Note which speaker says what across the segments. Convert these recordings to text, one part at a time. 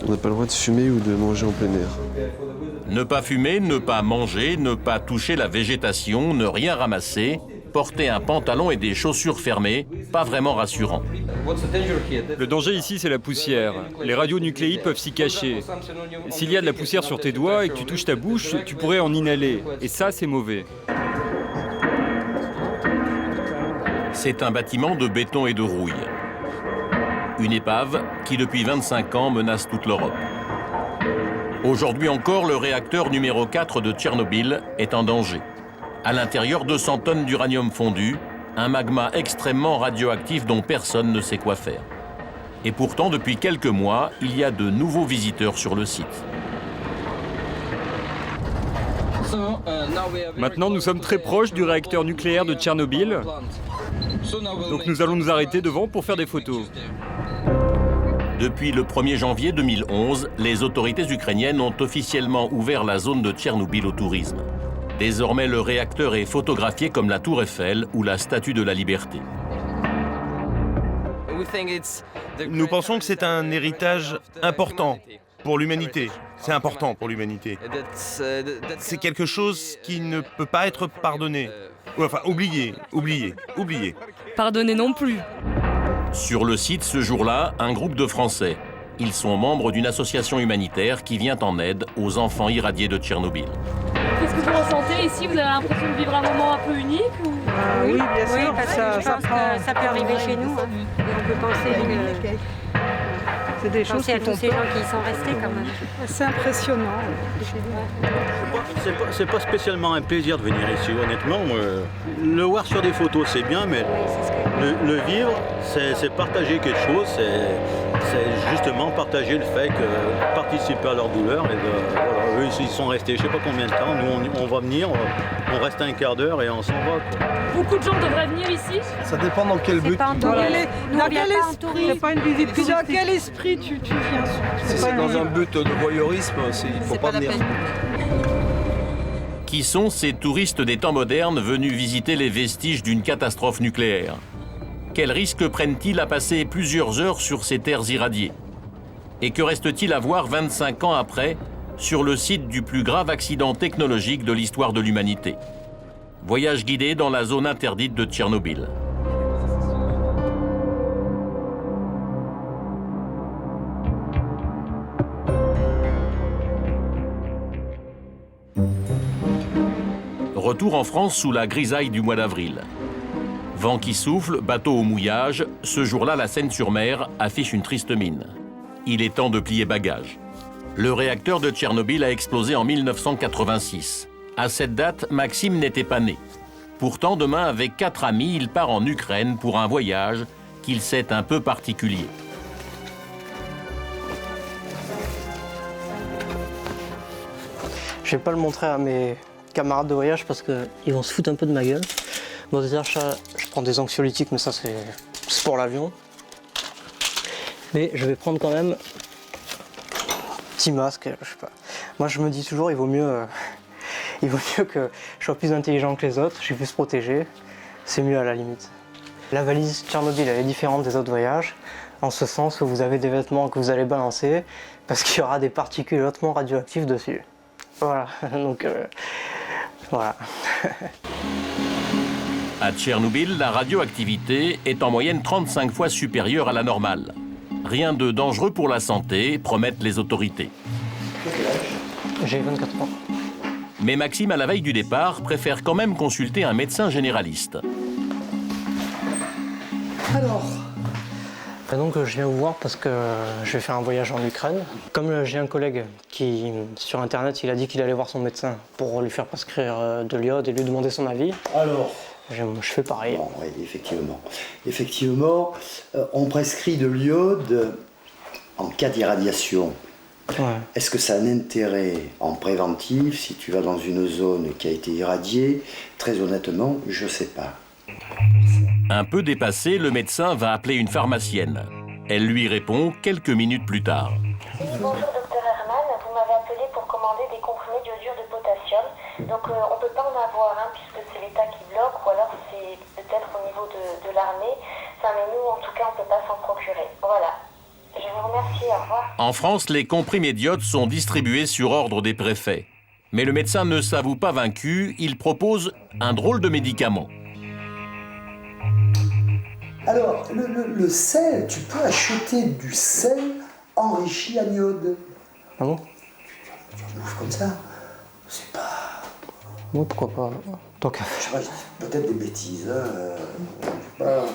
Speaker 1: On n'a pas le droit de fumer ou de manger en plein air.
Speaker 2: Ne pas fumer, ne pas manger, ne pas toucher la végétation, ne rien ramasser, porter un pantalon et des chaussures fermées, pas vraiment rassurant.
Speaker 3: Le danger ici, c'est la poussière. Les radionucléides peuvent s'y cacher. S'il y a de la poussière sur tes doigts et que tu touches ta bouche, tu pourrais en inhaler. Et ça, c'est mauvais.
Speaker 2: C'est un bâtiment de béton et de rouille. Une épave qui, depuis 25 ans, menace toute l'Europe. Aujourd'hui encore, le réacteur numéro 4 de Tchernobyl est en danger. À l'intérieur, 200 tonnes d'uranium fondu, un magma extrêmement radioactif dont personne ne sait quoi faire. Et pourtant, depuis quelques mois, il y a de nouveaux visiteurs sur le site.
Speaker 3: Maintenant, nous sommes très proches du réacteur nucléaire de Tchernobyl. Donc nous allons nous arrêter devant pour faire des photos.
Speaker 2: Depuis le 1er janvier 2011, les autorités ukrainiennes ont officiellement ouvert la zone de Tchernobyl au tourisme. Désormais, le réacteur est photographié comme la Tour Eiffel ou la Statue de la Liberté.
Speaker 4: Nous pensons que c'est un héritage important pour l'humanité. C'est important pour l'humanité. C'est quelque chose qui ne peut pas être pardonné. Enfin, oublié.
Speaker 5: Pardonnez non plus.
Speaker 2: Sur le site, ce jour-là, un groupe de Français. Ils sont membres d'une association humanitaire qui vient en aide aux enfants irradiés de Tchernobyl.
Speaker 5: Qu'est-ce que vous ressentez ici? Vous avez l'impression de vivre un moment un peu unique ou...
Speaker 6: Oui, bien sûr.
Speaker 7: Oui, parce que je pense que ça peut arriver chez nous. Hein. Et on peut penser
Speaker 6: c'est des choses
Speaker 7: à tous ces gens qui y sont restés quand même.
Speaker 6: C'est impressionnant.
Speaker 8: C'est pas spécialement un plaisir de venir ici, honnêtement. Le voir sur des photos, c'est bien, mais le vivre, c'est partager quelque chose, c'est justement partager le fait que participer à leur douleur. Et voilà, eux, ils sont restés je sais pas combien de temps. Nous, on va venir, on reste un quart d'heure et on s'en va.
Speaker 5: Beaucoup de gens devraient venir ici?
Speaker 1: Ça dépend dans quel but.
Speaker 6: Dans quel esprit? C'est pas une visite touristique. Dans quel esprit tu viens?
Speaker 1: Si c'est dans un but de voyeurisme, il ne faut pas venir.
Speaker 2: Qui sont ces touristes des temps modernes venus visiter les vestiges d'une catastrophe nucléaire? Quels risques prennent-ils à passer plusieurs heures sur ces terres irradiées? Et que reste-t-il à voir 25 ans après sur le site du plus grave accident technologique de l'histoire de l'humanité? Voyage guidé dans la zone interdite de Tchernobyl. Retour en France sous la grisaille du mois d'avril. Vent qui souffle, bateau au mouillage, ce jour-là, la Seine-sur-Mer affiche une triste mine. Il est temps de plier bagages. Le réacteur de Tchernobyl a explosé en 1986. À cette date, Maxime n'était pas né. Pourtant, demain, avec 4 amis, il part en Ukraine pour un voyage qu'il sait un peu particulier.
Speaker 9: Je vais pas le montrer à mes camarades de voyage parce qu'ils vont se foutre un peu de ma gueule. Bon, déjà, je prends des anxiolytiques, mais ça, c'est pour l'avion. Mais je vais prendre quand même un petit masque, je sais pas. Moi, je me dis toujours, il vaut mieux que je sois plus intelligent que les autres, je suis plus protégé. C'est mieux à la limite. La valise Tchernobyl, elle est différente des autres voyages, en ce sens où vous avez des vêtements que vous allez balancer, parce qu'il y aura des particules hautement radioactives dessus. Voilà, donc voilà.
Speaker 2: À Tchernobyl, la radioactivité est en moyenne 35 fois supérieure à la normale. Rien de dangereux pour la santé, promettent les autorités.
Speaker 9: J'ai 24 ans.
Speaker 2: Mais Maxime, à la veille du départ, préfère quand même consulter un médecin généraliste.
Speaker 9: Alors, donc je viens vous voir parce que je vais faire un voyage en Ukraine. Comme j'ai un collègue qui, sur internet, il a dit qu'il allait voir son médecin pour lui faire prescrire de l'iode et lui demander son avis.
Speaker 10: Alors,
Speaker 9: je fais pareil.
Speaker 10: Bon, oui, effectivement, on prescrit de l'iode en cas d'irradiation.
Speaker 9: Ouais.
Speaker 10: Est-ce que ça a un intérêt en préventif si tu vas dans une zone qui a été irradiée? Très honnêtement, je ne sais pas.
Speaker 2: Un peu dépassé, le médecin va appeler une pharmacienne. Elle lui répond quelques minutes plus tard.
Speaker 11: Bonjour Dr Herman, vous m'avez appelé pour commander des comprimés d'iodure de potassium. Donc on ne peut pas en avoir puisque c'est l'État qui bloque ou alors c'est peut-être au niveau de l'armée. Enfin mais nous en tout cas on ne peut pas s'en procurer. Voilà. Je vous remercie, au revoir.
Speaker 2: En France, les comprimés d'iode sont distribués sur ordre des préfets. Mais le médecin ne s'avoue pas vaincu, il propose un drôle de médicament.
Speaker 10: Alors, le sel, tu peux acheter du sel enrichi en iode.
Speaker 9: Ah bon?
Speaker 10: Tu le bouffes comme ça. C'est pas...
Speaker 9: Moi, pourquoi pas? Tant qu'à
Speaker 10: Je sais pas, je dis peut-être des bêtises. Je sais pas...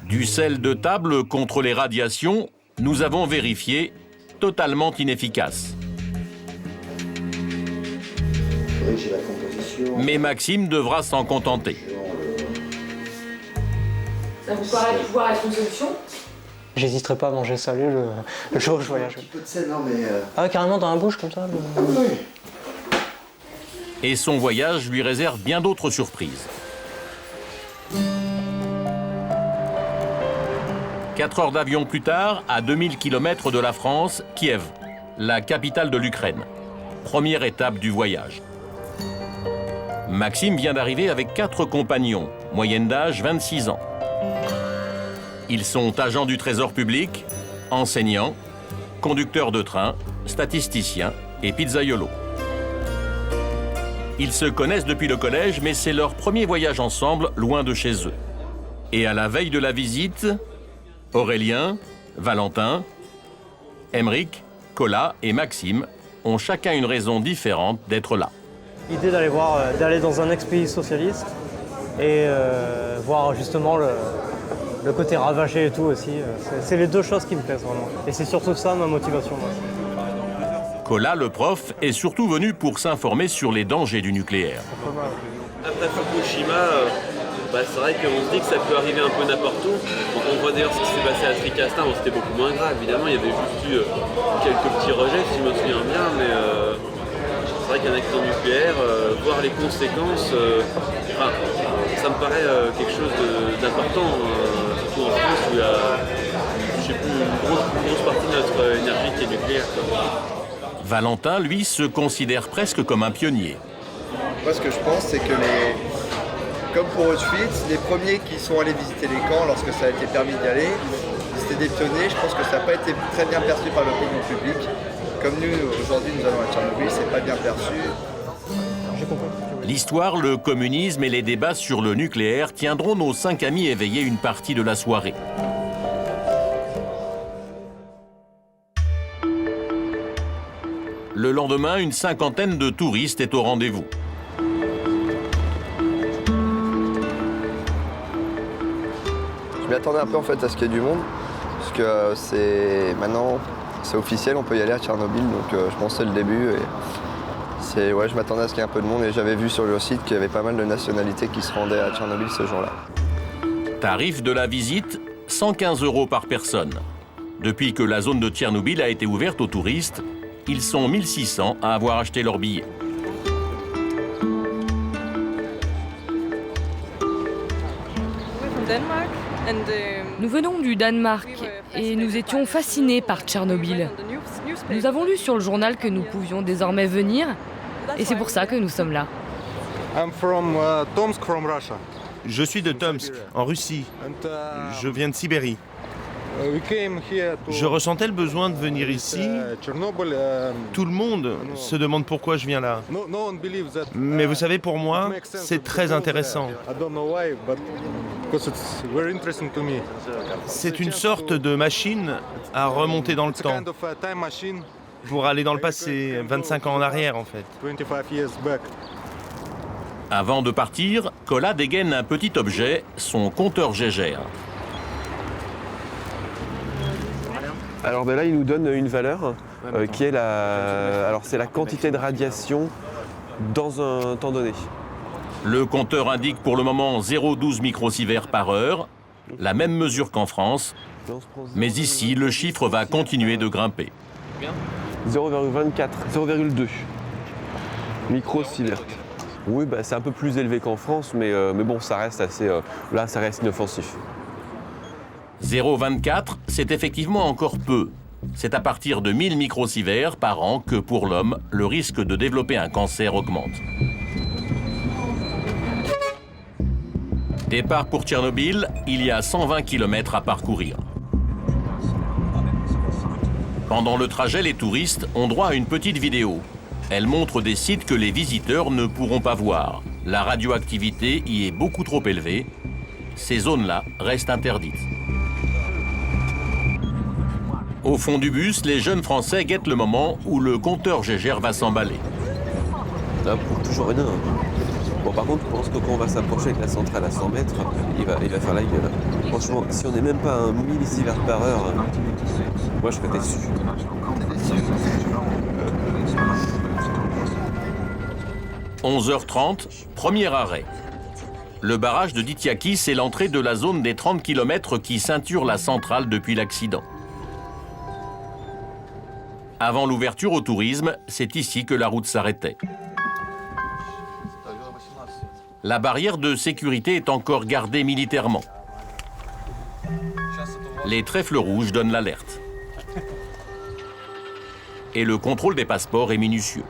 Speaker 2: Du sel de table contre les radiations, nous avons vérifié, totalement inefficace.
Speaker 10: Faudrait que j'ai la composition.
Speaker 2: Mais Maxime devra s'en contenter.
Speaker 5: Ça vous paraît pouvoir être une solution?
Speaker 9: J'hésiterai pas à manger salé le jour où je voyage.
Speaker 10: Un petit peu de sel, non mais...
Speaker 9: Ah, carrément dans la bouche, comme ça
Speaker 10: Oui.
Speaker 2: Et son voyage lui réserve bien d'autres surprises. 4 heures d'avion plus tard, à 2000 km de la France, Kiev, la capitale de l'Ukraine. Première étape du voyage. Maxime vient d'arriver avec 4 compagnons, moyenne d'âge 26 ans. Ils sont agents du Trésor public, enseignants, conducteurs de train, statisticiens et pizzaiolos. Ils se connaissent depuis le collège, mais c'est leur premier voyage ensemble, loin de chez eux. Et à la veille de la visite, Aurélien, Valentin, Emeric, Colas et Maxime ont chacun une raison différente d'être là.
Speaker 9: L'idée d'aller dans un ex-pays socialiste et voir justement le côté ravagé et tout aussi. C'est les deux choses qui me plaisent vraiment. Et c'est surtout ça ma motivation. Moi.
Speaker 2: Colas, le prof, est surtout venu pour s'informer sur les dangers du nucléaire.
Speaker 12: Après Fukushima, c'est vrai qu'on se dit que ça peut arriver un peu n'importe où. On voit d'ailleurs ce qui s'est passé à Tricastin, c'était beaucoup moins grave. Évidemment, il y avait juste eu quelques petits rejets, si je me souviens bien, mais c'est vrai qu'un accident nucléaire, voir les conséquences, ça me paraît quelque chose d'important, surtout en France où il y a, je sais plus, une grosse partie de notre énergie qui est nucléaire.
Speaker 2: Valentin, lui, se considère presque comme un pionnier.
Speaker 1: Moi, ce que je pense, c'est que comme pour Auschwitz, les premiers qui sont allés visiter les camps lorsque ça a été permis d'y aller, c'était des pionniers. Je pense que ça n'a pas été très bien perçu par l'opinion publique. Comme nous, aujourd'hui, nous allons à Tchernobyl, c'est pas bien perçu.
Speaker 2: L'histoire, le communisme et les débats sur le nucléaire tiendront nos 5 amis éveillés une partie de la soirée. Le lendemain, une cinquantaine de touristes est au rendez-vous.
Speaker 13: Je m'attendais un peu en fait à ce qu'il y ait du monde, parce que maintenant c'est officiel, on peut y aller à Tchernobyl, donc je pense que c'est le début. Et je m'attendais à ce qu'il y ait un peu de monde et j'avais vu sur le site qu'il y avait pas mal de nationalités qui se rendaient à Tchernobyl ce jour-là.
Speaker 2: Tarif de la visite, 115 € par personne. Depuis que la zone de Tchernobyl a été ouverte aux touristes, ils sont 1600 à avoir acheté leur billet.
Speaker 5: Nous venons du Danemark et nous étions fascinés par Tchernobyl. Nous avons lu sur le journal que nous pouvions désormais venir et c'est pour ça que nous sommes là.
Speaker 4: Je suis de Tomsk, en Russie. Je viens de Sibérie. Je ressentais le besoin de venir ici. Tout le monde se demande pourquoi je viens là. Mais vous savez, pour moi, c'est très intéressant. C'est une sorte de machine à remonter dans le temps. Pour aller dans le passé, 25 ans en arrière en fait.
Speaker 2: Avant de partir, Colas dégaine un petit objet, son compteur Gégère.
Speaker 14: Alors là, il nous donne une valeur qui est c'est la quantité de radiation dans un temps donné.
Speaker 2: Le compteur indique pour le moment 0,12 microsieverts par heure, la même mesure qu'en France, mais ici, le chiffre va continuer de grimper.
Speaker 14: 0,24, 0,2 microsieverts. Oui, c'est un peu plus élevé qu'en France, mais bon, ça reste assez. Là, ça reste inoffensif.
Speaker 2: 0,24, c'est effectivement encore peu. C'est à partir de 1000 microsieverts par an que, pour l'homme, le risque de développer un cancer augmente. Départ pour Tchernobyl, il y a 120 km à parcourir. Pendant le trajet, les touristes ont droit à une petite vidéo. Elle montre des sites que les visiteurs ne pourront pas voir. La radioactivité y est beaucoup trop élevée. Ces zones-là restent interdites. Au fond du bus, les jeunes Français guettent le moment où le compteur Gégère va s'emballer.
Speaker 14: Là, pour toujours rien. Bon, par contre, je pense que quand on va s'approcher avec la centrale à 100 mètres, il va faire la gueule. Franchement, si on n'est même pas à 1 millisievert par heure, moi je serais déçu.
Speaker 2: 11h30, premier arrêt. Le barrage de Ditiaki, c'est l'entrée de la zone des 30 km qui ceinture la centrale depuis l'accident. Avant l'ouverture au tourisme, c'est ici que la route s'arrêtait. La barrière de sécurité est encore gardée militairement. Les trèfles rouges donnent l'alerte. Et le contrôle des passeports est minutieux.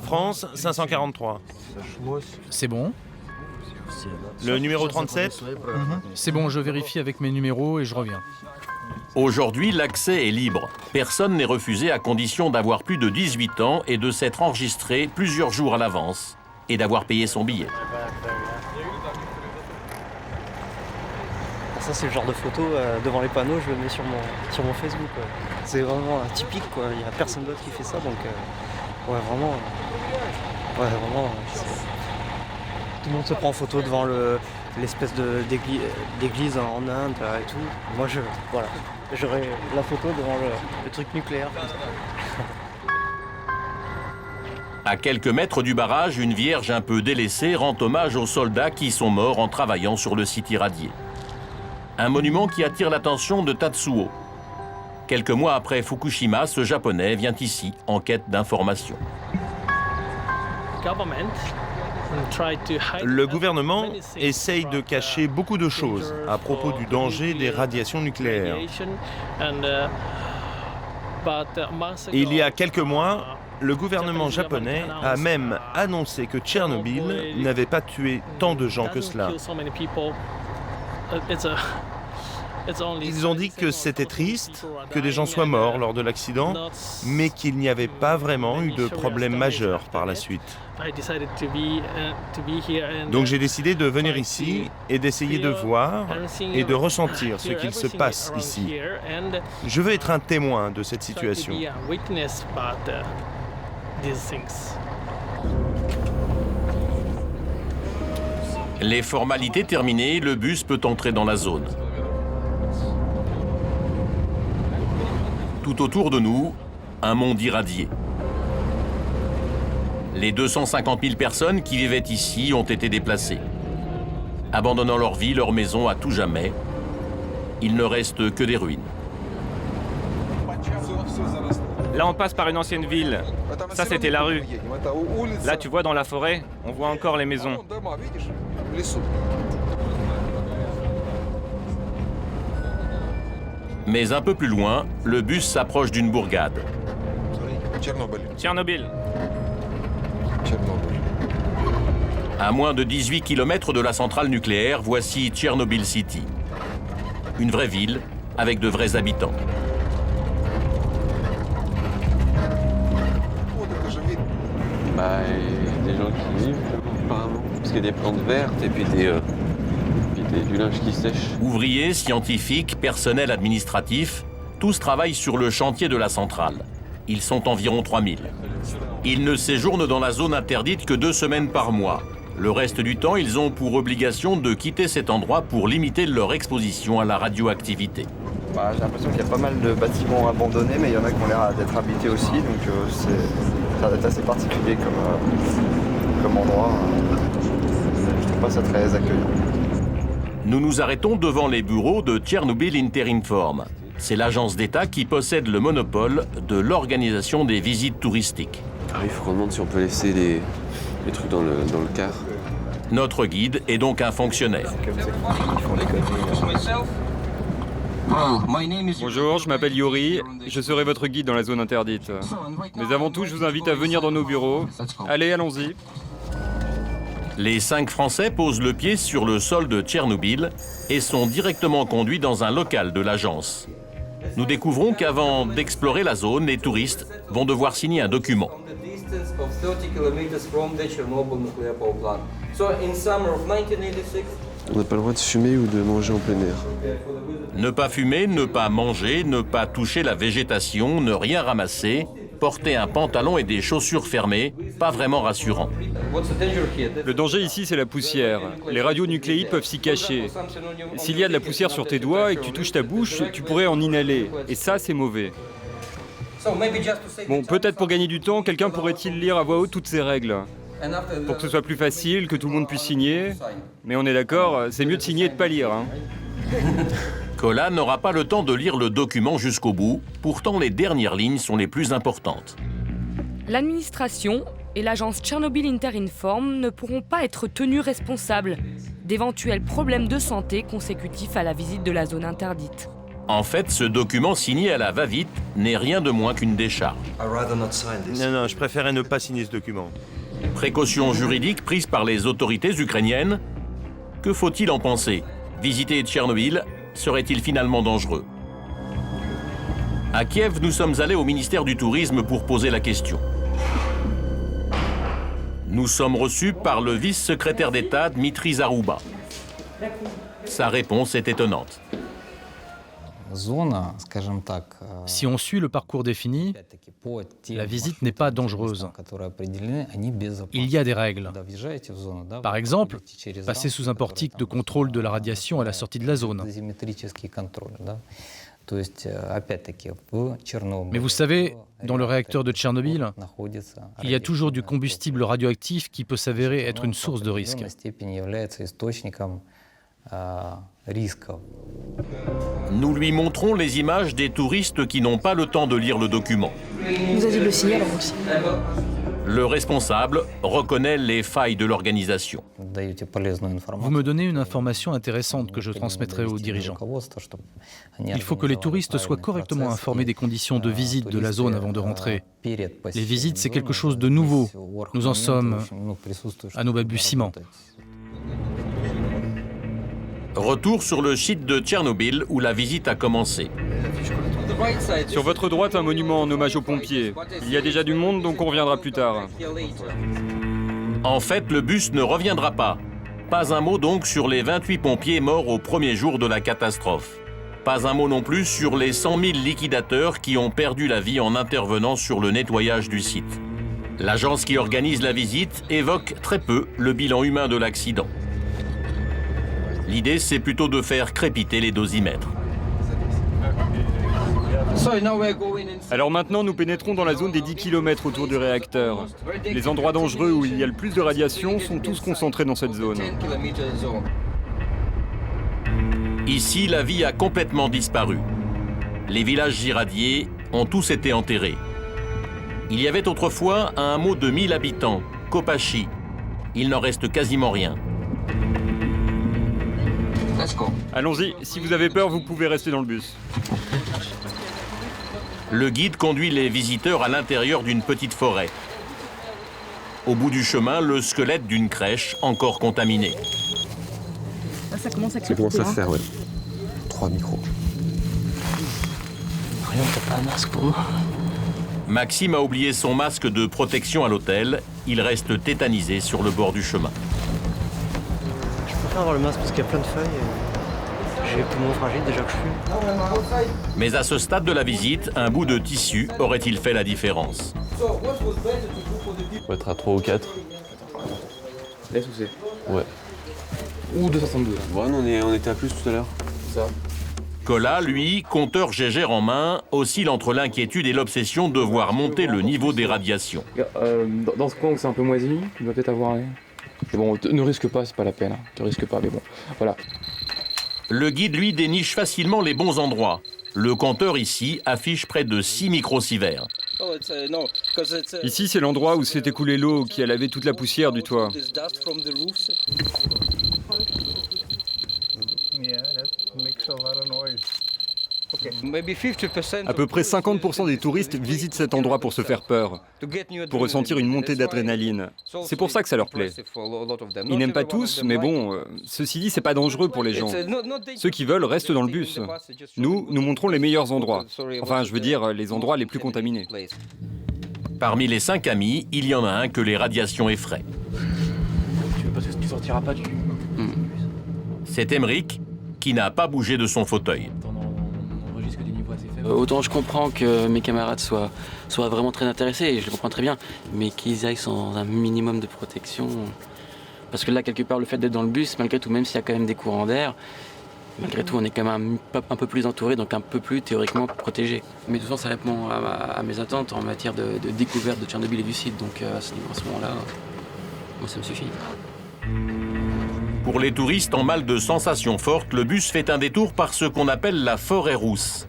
Speaker 4: France 543.
Speaker 15: C'est bon.
Speaker 4: Le numéro 37
Speaker 15: C'est bon, je vérifie avec mes numéros et je reviens.
Speaker 2: Aujourd'hui, l'accès est libre. Personne n'est refusé à condition d'avoir plus de 18 ans et de s'être enregistré plusieurs jours à l'avance et d'avoir payé son billet.
Speaker 9: Ça, c'est le genre de photo devant les panneaux, je le mets sur mon Facebook. Ouais. C'est vraiment typique, quoi. Il n'y a personne d'autre qui fait ça, donc ouais, vraiment. Tout le monde se prend en photo devant l'espèce d'église en Inde et tout. Moi, j'aurais la photo devant le truc nucléaire.
Speaker 2: À quelques mètres du barrage, une vierge un peu délaissée rend hommage aux soldats qui sont morts en travaillant sur le site irradié. Un monument qui attire l'attention de Tatsuo. Quelques mois après Fukushima, ce Japonais vient ici en quête d'informations.
Speaker 4: Le gouvernement essaye de cacher beaucoup de choses à propos du danger des radiations nucléaires. Et il y a quelques mois, le gouvernement japonais a même annoncé que Tchernobyl n'avait pas tué tant de gens que cela. Ils ont dit que c'était triste, que des gens soient morts lors de l'accident, mais qu'il n'y avait pas vraiment eu de problème majeur par la suite. Donc j'ai décidé de venir ici et d'essayer de voir et de ressentir ce qu'il se passe ici. Je veux être un témoin de cette situation.
Speaker 2: Les formalités terminées, le bus peut entrer dans la zone. Tout autour de nous, un monde irradié. Les 250 000 personnes qui vivaient ici ont été déplacées. Abandonnant leur vie, leur maison à tout jamais, il ne reste que des ruines.
Speaker 3: Là, on passe par une ancienne ville. Ça, c'était la rue. Là, tu vois, dans la forêt, on voit encore les maisons.
Speaker 2: Mais un peu plus loin, le bus s'approche d'une bourgade.
Speaker 3: Tchernobyl.
Speaker 2: À moins de 18 km de la centrale nucléaire, voici Tchernobyl City. Une vraie ville avec de vrais habitants.
Speaker 14: Bah, il y a des gens qui vivent, apparemment. Parce qu'il y a des plantes vertes et puis du linge qui sèche.
Speaker 2: Ouvriers, scientifiques, personnel administratif, tous travaillent sur le chantier de la centrale. Ils sont environ 3000. Ils ne séjournent dans la zone interdite que 2 semaines par mois. Le reste du temps, ils ont pour obligation de quitter cet endroit pour limiter leur exposition à la radioactivité.
Speaker 1: J'ai l'impression qu'il y a pas mal de bâtiments abandonnés, mais il y en a qui ont l'air d'être habités aussi, donc ça doit être assez particulier comme endroit. Je trouve pas ça très accueillant.
Speaker 2: Nous nous arrêtons devant les bureaux de Chernobyl Interinform. C'est l'agence d'État qui possède le monopole de l'organisation des visites touristiques.
Speaker 14: Il faut qu'on demande si on peut laisser les trucs dans le car.
Speaker 2: Notre guide est donc un fonctionnaire.
Speaker 3: Bonjour, je m'appelle Yuri, je serai votre guide dans la zone interdite. Mais avant tout, je vous invite à venir dans nos bureaux. Allez, allons-y.
Speaker 2: Les 5 Français posent le pied sur le sol de Tchernobyl et sont directement conduits dans un local de l'agence. Nous découvrons qu'avant d'explorer la zone, les touristes vont devoir signer un document.
Speaker 14: On n'a pas le droit de fumer ou de manger en plein air.
Speaker 2: Ne pas fumer, ne pas manger, ne pas toucher la végétation, ne rien ramasser, porter un pantalon et des chaussures fermées, pas vraiment rassurant.
Speaker 3: Le danger ici, c'est la poussière. Les radionucléides peuvent s'y cacher. S'il y a de la poussière sur tes doigts et que tu touches ta bouche, tu pourrais en inhaler. Et ça, c'est mauvais. Bon, peut-être pour gagner du temps, quelqu'un pourrait-il lire à voix haute toutes ces règles ? Pour que ce soit plus facile, que tout le monde puisse signer. Mais on est d'accord, c'est mieux de signer et de pas lire. Hein.
Speaker 2: Kola n'aura pas le temps de lire le document jusqu'au bout, pourtant les dernières lignes sont les plus importantes.
Speaker 5: L'administration et l'agence Tchernobyl Inter-Inform ne pourront pas être tenus responsables d'éventuels problèmes de santé consécutifs à la visite de la zone interdite.
Speaker 2: En fait, ce document signé à la va-vite n'est rien de moins qu'une décharge.
Speaker 4: Non, je préférais ne pas signer ce document.
Speaker 2: Précaution juridique prise par les autorités ukrainiennes. Que faut-il en penser? Visiter Tchernobyl serait-il finalement dangereux? À Kiev, nous sommes allés au ministère du Tourisme pour poser la question. Nous sommes reçus par le vice-secrétaire d'État Dmitry Zarouba. Sa réponse est étonnante.
Speaker 15: Si on suit le parcours défini, la visite n'est pas dangereuse. Il y a des règles. Par exemple, passer sous un portique de contrôle de la radiation à la sortie de la zone. Mais vous savez, dans le réacteur de Tchernobyl, il y a toujours du combustible radioactif qui peut s'avérer être une source de risque.
Speaker 2: Nous lui montrons les images des touristes qui n'ont pas le temps de lire le document.
Speaker 16: Vous avez le signal aussi.
Speaker 2: Le responsable reconnaît les failles de l'organisation.
Speaker 15: Vous me donnez une information intéressante que je transmettrai aux dirigeants. Il faut que les touristes soient correctement informés des conditions de visite de la zone avant de rentrer. Les visites, c'est quelque chose de nouveau. Nous en sommes à nos balbutiements.
Speaker 2: Retour sur le site de Tchernobyl où la visite a commencé.
Speaker 3: Sur votre droite, un monument en hommage aux pompiers. Il y a déjà du monde, donc on reviendra plus tard.
Speaker 2: En fait, le bus ne reviendra pas. Pas un mot donc sur les 28 pompiers morts au premier jour de la catastrophe. Pas un mot non plus sur les 100 000 liquidateurs qui ont perdu la vie en intervenant sur le nettoyage du site. L'agence qui organise la visite évoque très peu le bilan humain de l'accident. L'idée, c'est plutôt de faire crépiter les dosimètres.
Speaker 3: Alors maintenant, nous pénétrons dans la zone des 10 km autour du réacteur. Les endroits dangereux où il y a le plus de radiation sont tous concentrés dans cette zone.
Speaker 2: Ici, la vie a complètement disparu. Les villages irradiés ont tous été enterrés. Il y avait autrefois un hameau de 1000 habitants, Kopachi. Il n'en reste quasiment rien.
Speaker 3: Allons-y, si vous avez peur, vous pouvez rester dans le bus.
Speaker 2: Le guide conduit les visiteurs à l'intérieur d'une petite forêt. Au bout du chemin, le squelette d'une crèche encore contaminée.
Speaker 16: Ça commence à
Speaker 14: faire, ouais. 3 micros.
Speaker 16: Rien, t'as pas un masque pour moi.
Speaker 2: Maxime a oublié son masque de protection à l'hôtel. Il reste tétanisé sur le bord du chemin.
Speaker 9: Je préfère avoir le masque parce qu'il y a plein de feuilles. J'ai les poumons fragiles déjà que je fume.
Speaker 2: Mais à ce stade de la visite, un bout de tissu aurait-il fait la différence?
Speaker 14: On va être à 3 ou 4.
Speaker 17: Laisse ou c'est?
Speaker 14: Ouais.
Speaker 17: Ou 262.
Speaker 14: Ouais, on était à plus tout à l'heure.
Speaker 17: Ça.
Speaker 2: Kola, lui, compteur Gégère en main, oscille entre l'inquiétude et l'obsession de voir monter le niveau des radiations.
Speaker 17: Dans ce coin où c'est un peu moisi, tu dois peut-être avoir... Mais bon, ne risque pas, c'est pas la peine. Hein. Ne risque pas, mais bon, voilà.
Speaker 2: Le guide, lui, déniche facilement les bons endroits. Le compteur ici affiche près de 6 microsieverts.
Speaker 3: Ici, c'est l'endroit où s'est écoulée l'eau qui a lavé toute la poussière du toit. À peu près 50% des touristes visitent cet endroit pour se faire peur, pour ressentir une montée d'adrénaline. C'est pour ça que ça leur plaît. Ils n'aiment pas tous, mais bon, ceci dit, c'est pas dangereux pour les gens. Ceux qui veulent restent dans le bus. Nous montrons les meilleurs endroits. Enfin, je veux dire, les endroits les plus contaminés.
Speaker 2: Parmi les 5 amis, il y en a un que les radiations effraient.
Speaker 17: Parce que tu sortiras pas du...
Speaker 2: C'est Emeric qui n'a pas bougé de son fauteuil.
Speaker 18: Autant je comprends que mes camarades soient vraiment très intéressés, et je le comprends très bien, mais qu'ils aillent sans un minimum de protection. Parce que là, quelque part, le fait d'être dans le bus, malgré tout, même s'il y a quand même des courants d'air, malgré tout, on est quand même un peu plus entouré, donc un peu plus théoriquement protégé. Mais de toute façon, ça répond à mes attentes en matière de découverte de Tchernobyl et du site, donc à ce moment-là, moi, ça me suffit.
Speaker 2: Pour les touristes en mal de sensations fortes, le bus fait un détour par ce qu'on appelle la forêt rousse.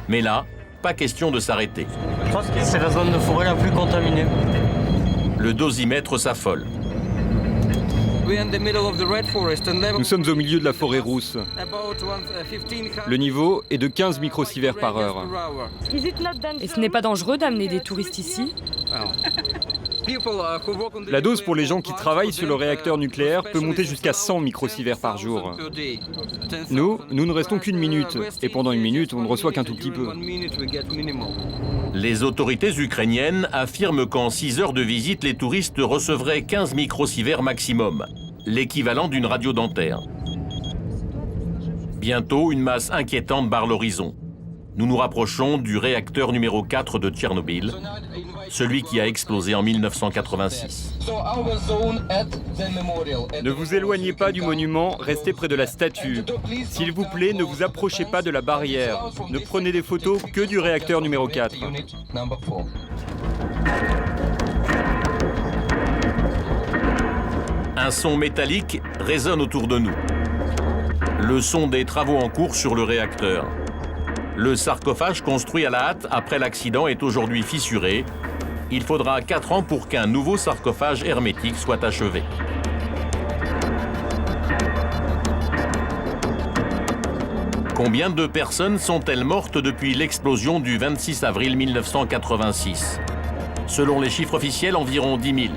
Speaker 2: Mais là, pas question de s'arrêter.
Speaker 9: Je pense que c'est la zone de forêt la plus contaminée.
Speaker 2: Le dosimètre s'affole.
Speaker 3: Nous sommes au milieu de la forêt rousse. Le niveau est de 15 microsieverts par heure.
Speaker 5: Et ce n'est pas dangereux d'amener des touristes ici?
Speaker 3: La dose pour les gens qui travaillent sur le réacteur nucléaire peut monter jusqu'à 100 microsieverts par jour. Nous ne restons qu'une minute, et pendant une minute, on ne reçoit qu'un tout petit peu.
Speaker 2: Les autorités ukrainiennes affirment qu'en 6 heures de visite, les touristes recevraient 15 microsieverts maximum, l'équivalent d'une radio dentaire. Bientôt, une masse inquiétante barre l'horizon. Nous nous rapprochons du réacteur numéro 4 de Tchernobyl, celui qui a explosé en 1986.
Speaker 3: Ne vous éloignez pas du monument, restez près de la statue. S'il vous plaît, ne vous approchez pas de la barrière. Ne prenez des photos que du réacteur numéro 4.
Speaker 2: Un son métallique résonne autour de nous. Le son des travaux en cours sur le réacteur. Le sarcophage construit à la hâte après l'accident est aujourd'hui fissuré. Il faudra 4 ans pour qu'un nouveau sarcophage hermétique soit achevé. Combien de personnes sont-elles mortes depuis l'explosion du 26 avril 1986? Selon les chiffres officiels, environ 10 000.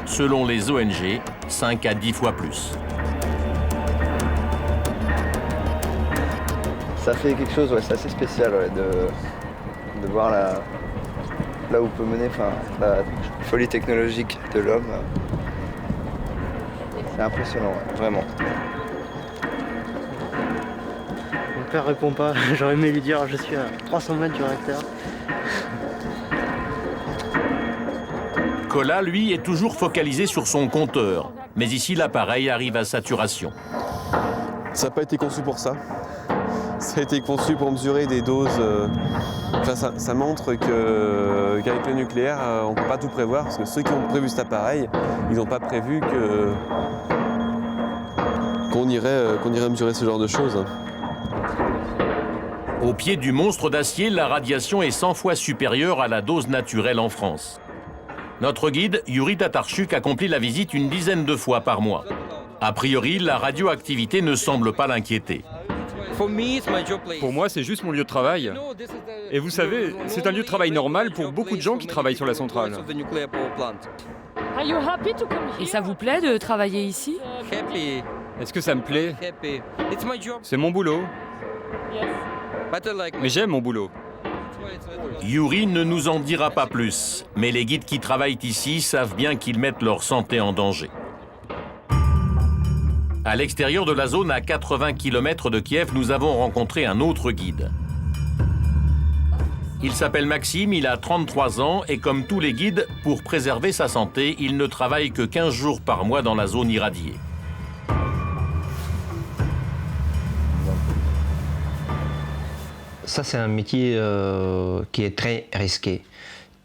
Speaker 2: Selon les ONG, 5 à 10 fois plus.
Speaker 13: Ça fait quelque chose, ouais, c'est assez spécial ouais, de voir là où peut mener la folie technologique de l'homme. C'est impressionnant, ouais, vraiment.
Speaker 9: Mon père répond pas, j'aurais aimé lui dire je suis à 300 mètres du réacteur.
Speaker 2: Kola, lui, est toujours focalisé sur son compteur. Mais ici, l'appareil arrive à saturation.
Speaker 14: Ça n'a pas été conçu pour ça. Ça a été conçu pour mesurer des doses. Ça montre qu'avec le nucléaire, on ne peut pas tout prévoir, parce que ceux qui ont prévu cet appareil, ils n'ont pas prévu qu'on irait mesurer ce genre de choses.
Speaker 2: Au pied du monstre d'acier, la radiation est 100 fois supérieure à la dose naturelle en France. Notre guide, Yuri Tatarchuk, accomplit la visite une dizaine de fois par mois. A priori, la radioactivité ne semble pas l'inquiéter.
Speaker 3: Pour moi, c'est juste mon lieu de travail. Et vous savez, c'est un lieu de travail normal pour beaucoup de gens qui travaillent sur la centrale.
Speaker 5: Et ça vous plaît de travailler ici?
Speaker 3: Est-ce que ça me plaît? C'est mon boulot. Mais j'aime mon boulot.
Speaker 2: Yuri ne nous en dira pas plus, mais les guides qui travaillent ici savent bien qu'ils mettent leur santé en danger. À l'extérieur de la zone, à 80 km de Kiev, nous avons rencontré un autre guide. Il s'appelle Maxime, il a 33 ans et comme tous les guides, pour préserver sa santé, il ne travaille que 15 jours par mois dans la zone irradiée.
Speaker 19: Ça, c'est un métier qui est très risqué.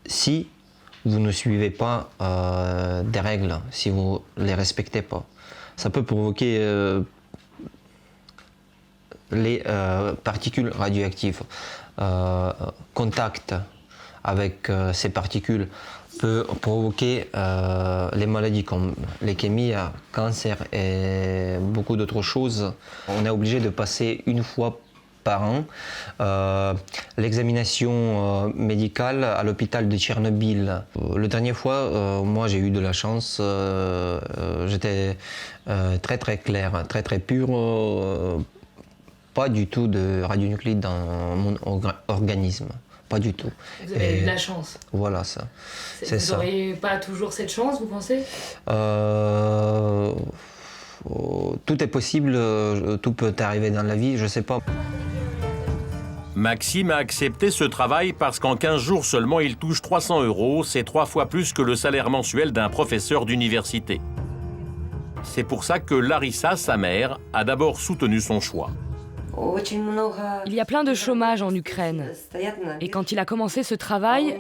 Speaker 19: Si vous ne suivez pas des règles, si vous ne les respectez pas, ça peut provoquer les particules radioactives. Contact avec ces particules peut provoquer les maladies comme leucémie, cancer et beaucoup d'autres choses. On est obligé de passer une fois par an. L'examination médicale à l'hôpital de Tchernobyl. Le dernier fois, moi j'ai eu de la chance, j'étais très très clair, très très pur, pas du tout de radionuclides dans mon organisme. Pas du tout.
Speaker 5: Vous avez eu de la chance.
Speaker 19: Voilà ça. C'est ça.
Speaker 5: Vous n'auriez pas toujours cette chance, vous pensez?
Speaker 19: Tout est possible, tout peut arriver dans la vie, je sais pas.
Speaker 2: Maxime a accepté ce travail parce qu'en 15 jours seulement, il touche 300 €, c'est 3 fois plus que le salaire mensuel d'un professeur d'université. C'est pour ça que Larissa, sa mère, a d'abord soutenu son choix.
Speaker 5: Il y a plein de chômage en Ukraine. Et quand il a commencé ce travail,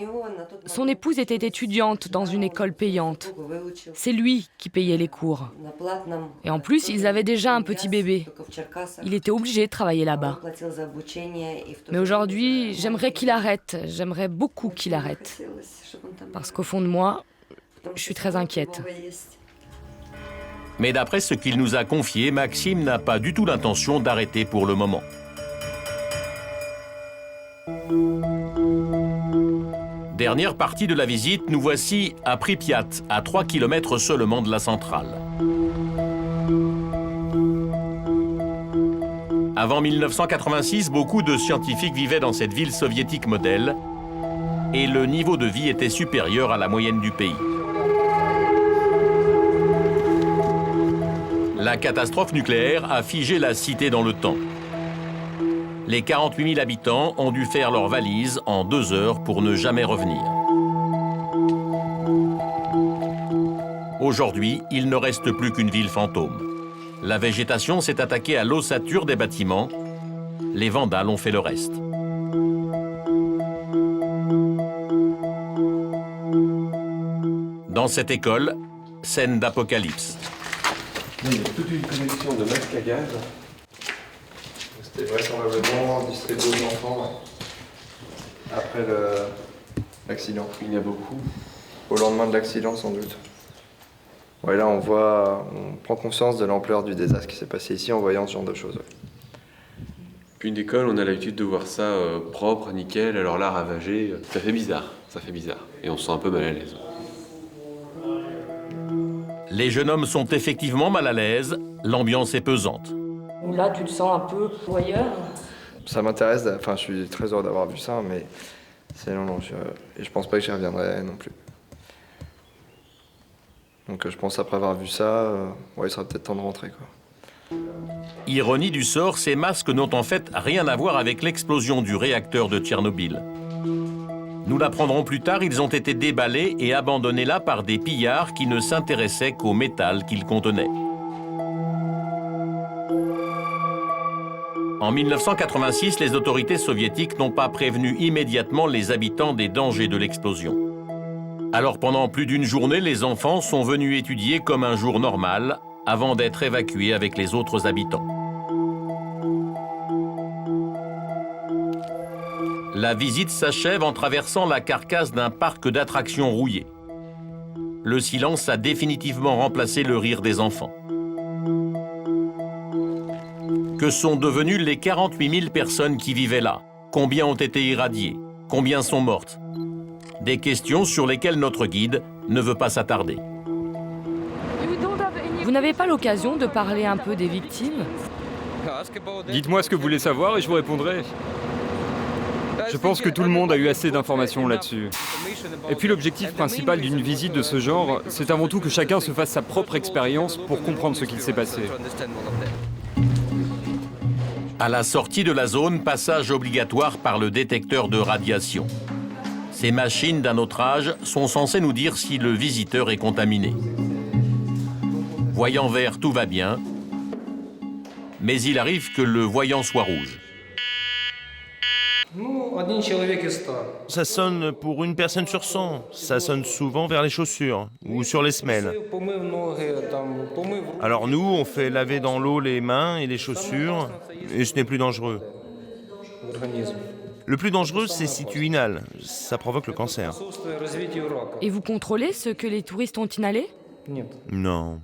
Speaker 5: son épouse était étudiante dans une école payante. C'est lui qui payait les cours. Et en plus, ils avaient déjà un petit bébé. Il était obligé de travailler là-bas. Mais aujourd'hui, j'aimerais qu'il arrête. J'aimerais beaucoup qu'il arrête. Parce qu'au fond de moi, je suis très inquiète.
Speaker 2: Mais d'après ce qu'il nous a confié, Maxime n'a pas du tout l'intention d'arrêter pour le moment. Dernière partie de la visite, nous voici à Pripyat, à 3 km seulement de la centrale. Avant 1986, beaucoup de scientifiques vivaient dans cette ville soviétique modèle et le niveau de vie était supérieur à la moyenne du pays. La catastrophe nucléaire a figé la cité dans le temps. Les 48 000 habitants ont dû faire leurs valises en 2 heures pour ne jamais revenir. Aujourd'hui, il ne reste plus qu'une ville fantôme. La végétation s'est attaquée à l'ossature des bâtiments. Les vandales ont fait le reste. Dans cette école, scène d'apocalypse.
Speaker 1: Il y a toute une collection de masques à gaz. C'était vraisemblablement distribué aux enfants après l'accident.
Speaker 13: Il y en a beaucoup.
Speaker 1: Au lendemain de l'accident, sans doute. Ouais, là, on prend conscience de l'ampleur du désastre qui s'est passé ici en voyant ce genre de choses. Ouais.
Speaker 14: Puis une école, on a l'habitude de voir ça propre, nickel, alors là, ravagé, ça fait bizarre, Et on se sent un peu mal à l'aise.
Speaker 2: Les jeunes hommes sont effectivement mal à l'aise, l'ambiance est pesante.
Speaker 5: Là, tu te sens un peu voyeur.
Speaker 1: Ça m'intéresse, je suis très heureux d'avoir vu ça, mais c'est non, et je pense pas que j'y reviendrai non plus. Donc je pense après avoir vu ça, il sera peut-être temps de rentrer, quoi.
Speaker 2: Ironie du sort, ces masques n'ont en fait rien à voir avec l'explosion du réacteur de Tchernobyl. Nous l'apprendrons plus tard, ils ont été déballés et abandonnés là par des pillards qui ne s'intéressaient qu'au métal qu'ils contenaient. En 1986, les autorités soviétiques n'ont pas prévenu immédiatement les habitants des dangers de l'explosion. Alors pendant plus d'une journée, les enfants sont venus étudier comme un jour normal avant d'être évacués avec les autres habitants. La visite s'achève en traversant la carcasse d'un parc d'attractions rouillé. Le silence a définitivement remplacé le rire des enfants. Que sont devenues les 48 000 personnes qui vivaient là? Combien ont été irradiées? Combien sont mortes? Des questions sur lesquelles notre guide ne veut pas s'attarder.
Speaker 5: Vous n'avez pas l'occasion de parler un peu des victimes?
Speaker 3: Dites-moi ce que vous voulez savoir et je vous répondrai. Je pense que tout le monde a eu assez d'informations là-dessus. Et puis l'objectif principal d'une visite de ce genre, c'est avant tout que chacun se fasse sa propre expérience pour comprendre ce qu'il s'est passé.
Speaker 2: À la sortie de la zone, passage obligatoire par le détecteur de radiation. Ces machines d'un autre âge sont censées nous dire si le visiteur est contaminé. Voyant vert, tout va bien, mais il arrive que le voyant soit rouge.
Speaker 4: Ça sonne pour une personne sur 100. Ça sonne souvent vers les chaussures ou sur les semelles. Alors nous, on fait laver dans l'eau les mains et les chaussures, et ce n'est plus dangereux. Le plus dangereux, c'est si tu inhales. Ça provoque le cancer.
Speaker 5: Et vous contrôlez ce que les touristes ont inhalé?
Speaker 4: Non.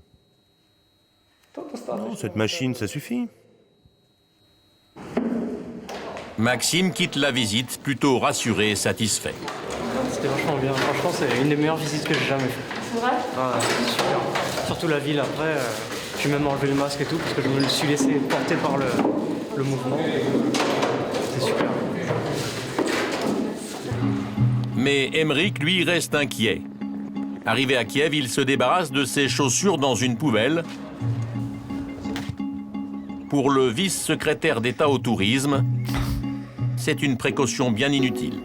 Speaker 4: Non, cette machine, ça suffit.
Speaker 2: Maxime quitte la visite plutôt rassuré et satisfait.
Speaker 9: C'était vachement bien. Franchement, c'est une des meilleures visites que j'ai jamais faites.
Speaker 5: C'est vrai?
Speaker 9: Ah, super. Surtout la ville après. J'ai même enlevé le masque et tout parce que je me suis laissé porter par le mouvement. C'est super.
Speaker 2: Mais Emmerich, lui, reste inquiet. Arrivé à Kiev, il se débarrasse de ses chaussures dans une poubelle. Pour le vice-secrétaire d'État au tourisme, c'est une précaution bien inutile.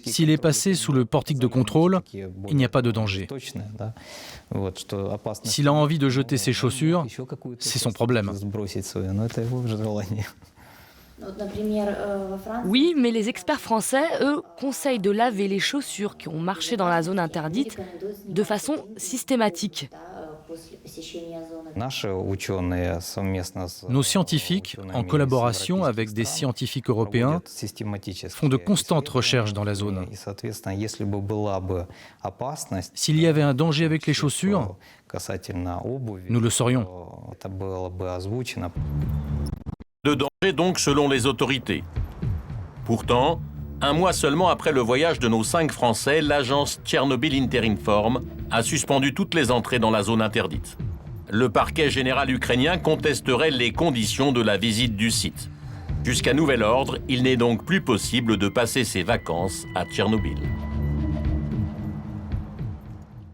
Speaker 15: S'il est passé sous le portique de contrôle, il n'y a pas de danger. S'il a envie de jeter ses chaussures, c'est son problème.
Speaker 5: Oui, mais les experts français, eux, conseillent de laver les chaussures qui ont marché dans la zone interdite de façon systématique.
Speaker 15: Nos scientifiques, en collaboration avec des scientifiques européens, font de constantes recherches dans la zone. S'il y avait un danger avec les chaussures, nous le saurions.
Speaker 2: De danger donc selon les autorités. Pourtant, un mois seulement après le voyage de nos 5 Français, l'agence Tchernobyl Interinform a suspendu toutes les entrées dans la zone interdite. Le parquet général ukrainien contesterait les conditions de la visite du site. Jusqu'à nouvel ordre, il n'est donc plus possible de passer ses vacances à Tchernobyl.